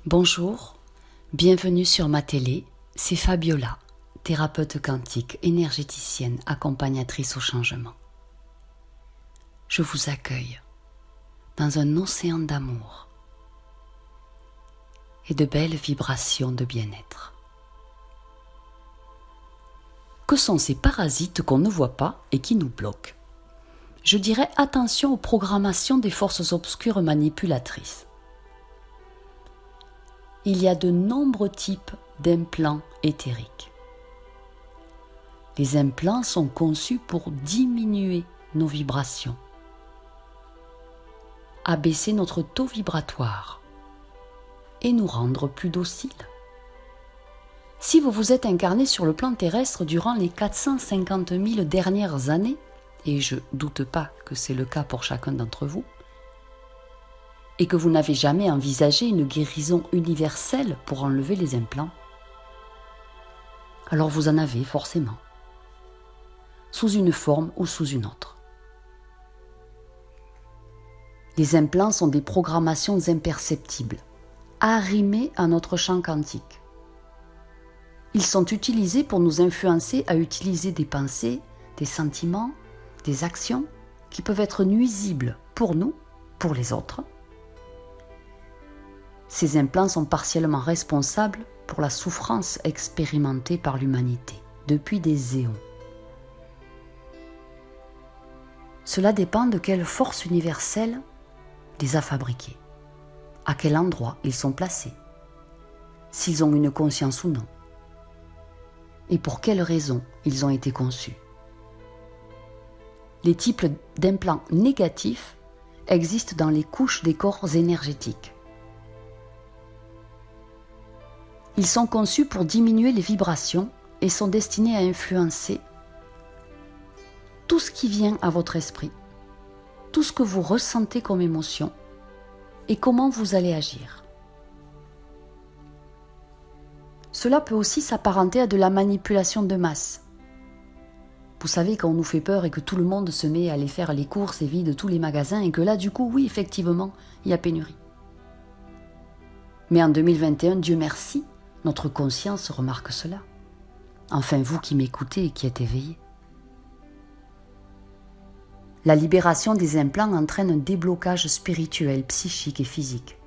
Bonjour, bienvenue sur ma télé, c'est Fabiola, thérapeute quantique, énergéticienne, accompagnatrice au changement. Je vous accueille dans un océan d'amour et de belles vibrations de bien-être. Que sont ces parasites qu'on ne voit pas et qui nous bloquent? Je dirais attention aux programmations des forces obscures manipulatrices. Il y a de nombreux types d'implants éthériques. Les implants sont conçus pour diminuer nos vibrations, abaisser notre taux vibratoire et nous rendre plus dociles. Si vous vous êtes incarné sur le plan terrestre durant les 450 000 dernières années, et je ne doute pas que c'est le cas pour chacun d'entre vous, et que vous n'avez jamais envisagé une guérison universelle pour enlever les implants, alors vous en avez forcément, sous une forme ou sous une autre. Les implants sont des programmations imperceptibles, arrimées à notre champ quantique. Ils sont utilisés pour nous influencer à utiliser des pensées, des sentiments, des actions qui peuvent être nuisibles pour nous, pour les autres. Ces implants sont partiellement responsables pour la souffrance expérimentée par l'humanité depuis des éons. Cela dépend de quelle force universelle les a fabriqués, à quel endroit ils sont placés, s'ils ont une conscience ou non, et pour quelles raisons ils ont été conçus. Les types d'implants négatifs existent dans les couches des corps énergétiques. Ils sont conçus pour diminuer les vibrations et sont destinés à influencer tout ce qui vient à votre esprit, tout ce que vous ressentez comme émotion et comment vous allez agir. Cela peut aussi s'apparenter à de la manipulation de masse. Vous savez, quand on nous fait peur et que tout le monde se met à aller faire les courses et vide tous les magasins et que là, du coup, oui, effectivement, il y a pénurie. Mais en 2021, Dieu merci, notre conscience remarque cela. Enfin, vous qui m'écoutez et qui êtes éveillés. La libération des implants entraîne un déblocage spirituel, psychique et physique.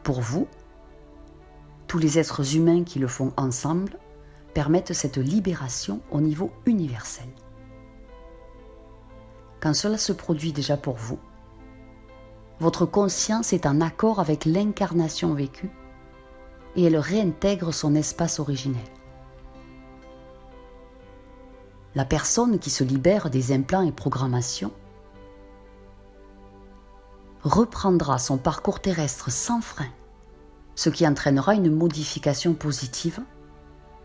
Pour vous, tous les êtres humains qui le font ensemble permettent cette libération au niveau universel. Quand cela se produit déjà pour vous, votre conscience est en accord avec l'incarnation vécue et elle réintègre son espace originel. La personne qui se libère des implants et programmations reprendra son parcours terrestre sans frein, ce qui entraînera une modification positive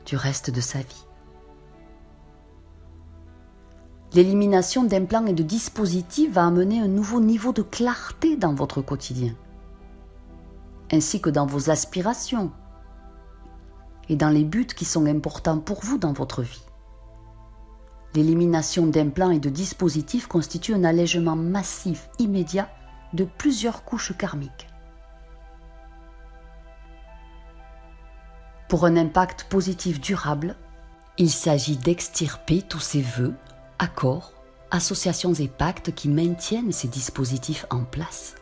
du reste de sa vie. L'élimination d'implants et de dispositifs va amener un nouveau niveau de clarté dans votre quotidien, ainsi que dans vos aspirations et dans les buts qui sont importants pour vous dans votre vie. L'élimination d'implants et de dispositifs constitue un allègement massif, immédiat, de plusieurs couches karmiques. Pour un impact positif durable, il s'agit d'extirper tous ces vœux, accords, associations et pactes qui maintiennent ces dispositifs en place.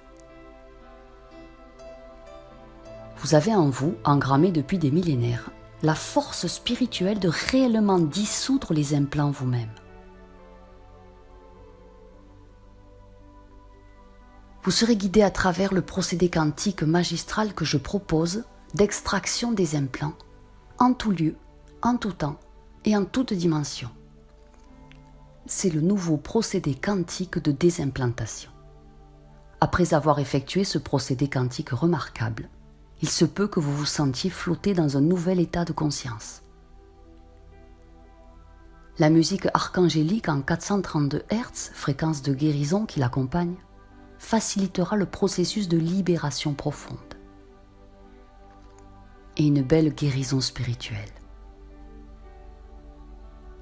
Vous avez en vous, engrammé depuis des millénaires, la force spirituelle de réellement dissoudre les implants vous-même. Vous serez guidé à travers le procédé quantique magistral que je propose d'extraction des implants, en tout lieu, en tout temps et en toute dimension. C'est le nouveau procédé quantique de désimplantation. Après avoir effectué ce procédé quantique remarquable, il se peut que vous vous sentiez flotter dans un nouvel état de conscience. La musique archangélique en 432 Hz, fréquence de guérison qui l'accompagne, facilitera le processus de libération profonde et une belle guérison spirituelle.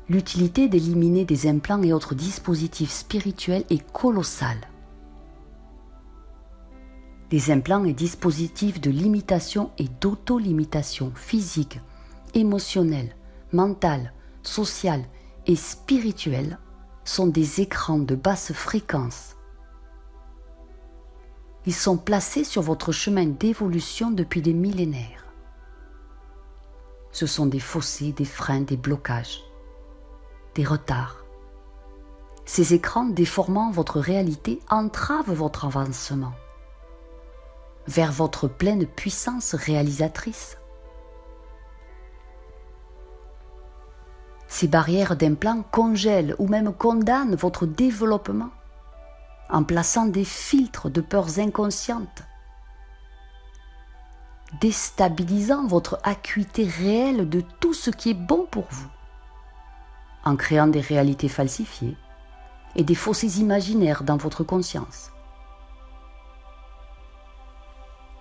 L'utilité d'éliminer des implants et autres dispositifs spirituels est colossale. des implants et dispositifs de limitation et d'auto-limitation physique, émotionnelle, mentale, sociale et spirituelle sont des écrans de basse fréquence. Ils sont placés sur votre chemin d'évolution depuis des millénaires. Ce sont des fossés, des freins, des blocages, des retards. Ces écrans déformant votre réalité entravent votre avancement vers votre pleine puissance réalisatrice. Ces barrières d'implants congèlent ou même condamnent votre développement en plaçant des filtres de peurs inconscientes, déstabilisant votre acuité réelle de tout ce qui est bon pour vous, en créant des réalités falsifiées et des fossés imaginaires dans votre conscience.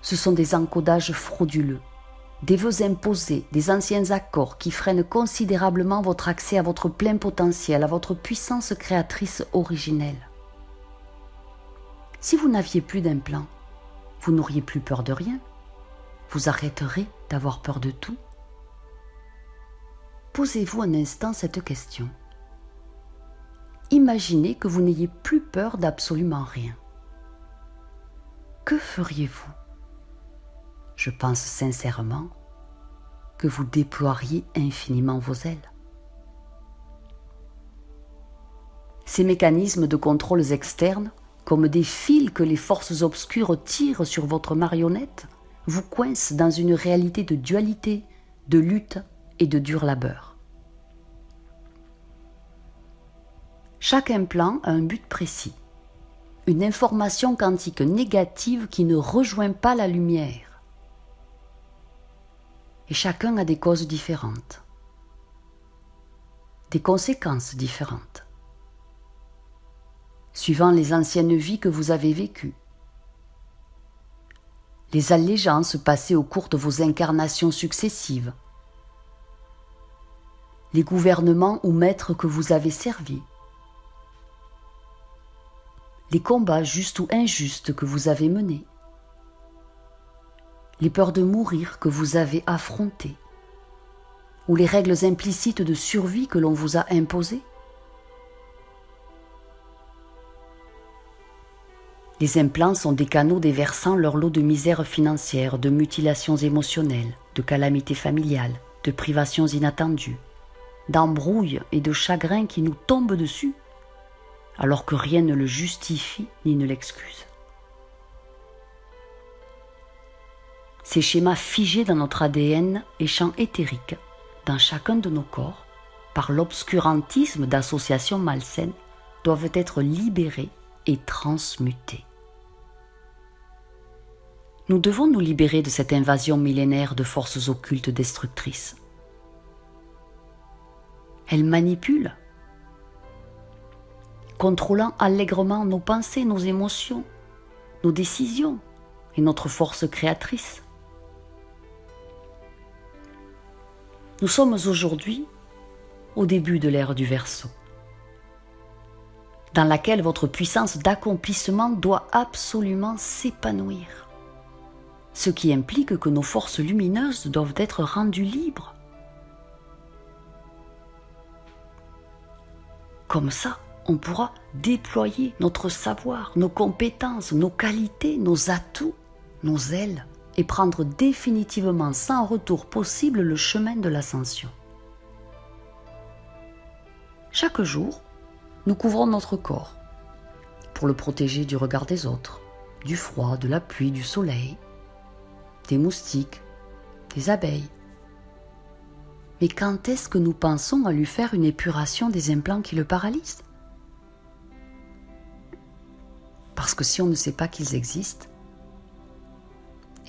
Ce sont des encodages frauduleux, des vœux imposés, des anciens accords qui freinent considérablement votre accès à votre plein potentiel, à votre puissance créatrice originelle. Si vous n'aviez plus d'implants, vous n'auriez plus peur de rien. Vous arrêterez d'avoir peur de tout. Posez-vous un instant cette question. Imaginez que vous n'ayez plus peur d'absolument rien. Que feriez-vous ? Je pense sincèrement que vous déploieriez infiniment vos ailes. Ces mécanismes de contrôle externes, comme des fils que les forces obscures tirent sur votre marionnette, vous coincent dans une réalité de dualité, de lutte et de dur labeur. Chaque implant a un but précis, une information quantique négative qui ne rejoint pas la lumière. Et chacun a des causes différentes, des conséquences différentes, suivant les anciennes vies que vous avez vécues, les allégeances passées au cours de vos incarnations successives, les gouvernements ou maîtres que vous avez servis, les combats justes ou injustes que vous avez menés, les peurs de mourir que vous avez affrontées, ou les règles implicites de survie que l'on vous a imposées. Les implants sont des canaux déversant leur lot de misère financière, de mutilations émotionnelles, de calamités familiales, de privations inattendues, d'embrouilles et de chagrins qui nous tombent dessus, alors que rien ne le justifie ni ne l'excuse. Ces schémas figés dans notre ADN et champs éthériques, dans chacun de nos corps, par l'obscurantisme d'associations malsaines, doivent être libérés et transmutés. Nous devons nous libérer de cette invasion millénaire de forces occultes destructrices. Elles manipulent, contrôlant allègrement nos pensées, nos émotions, nos décisions et notre force créatrice. Nous sommes aujourd'hui au début de l'ère du Verseau, dans laquelle votre puissance d'accomplissement doit absolument s'épanouir, ce qui implique que nos forces lumineuses doivent être rendues libres. Comme ça, on pourra déployer notre savoir, nos compétences, nos qualités, nos atouts, nos ailes, et prendre définitivement sans retour possible le chemin de l'ascension. Chaque jour, nous couvrons notre corps pour le protéger du regard des autres, du froid, de la pluie, du soleil, des moustiques, des abeilles. Mais quand est-ce que nous pensons à lui faire une épuration des implants qui le paralysent ? Parce que si on ne sait pas qu'ils existent,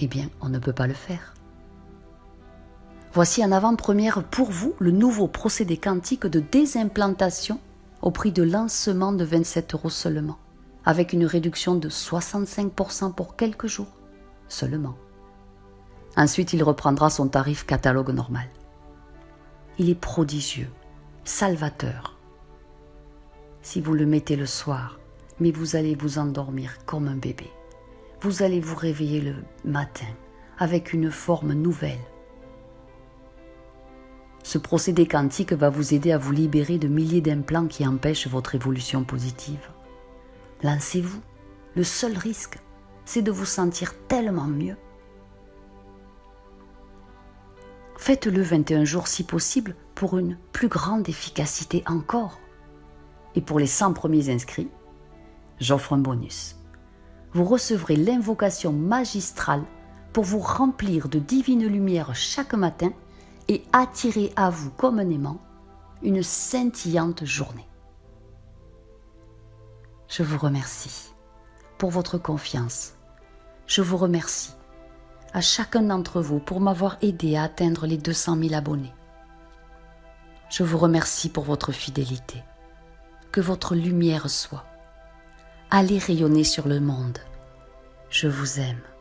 eh bien, on ne peut pas le faire. Voici en avant-première pour vous le nouveau procédé quantique de désimplantation au prix de lancement de 27 € seulement, avec une réduction de 65% pour quelques jours seulement. Ensuite, il reprendra son tarif catalogue normal. Il est prodigieux, salvateur. Si vous le mettez le soir, mais vous allez vous endormir comme un bébé. vous allez vous réveiller le matin avec une forme nouvelle. Ce procédé quantique va vous aider à vous libérer de milliers d'implants qui empêchent votre évolution positive. Lancez-vous. Le seul risque, c'est de vous sentir tellement mieux. Faites-le 21 jours si possible pour une plus grande efficacité encore. Et pour les 100 premiers inscrits, j'offre un bonus. Vous recevrez l'invocation magistrale pour vous remplir de divine lumière chaque matin et attirer à vous comme un aimant une scintillante journée. Je vous remercie pour votre confiance. Je vous remercie à chacun d'entre vous pour m'avoir aidé à atteindre les 200 000 abonnés. Je vous remercie pour votre fidélité. Que votre lumière soit. Allez rayonner sur le monde. Je vous aime.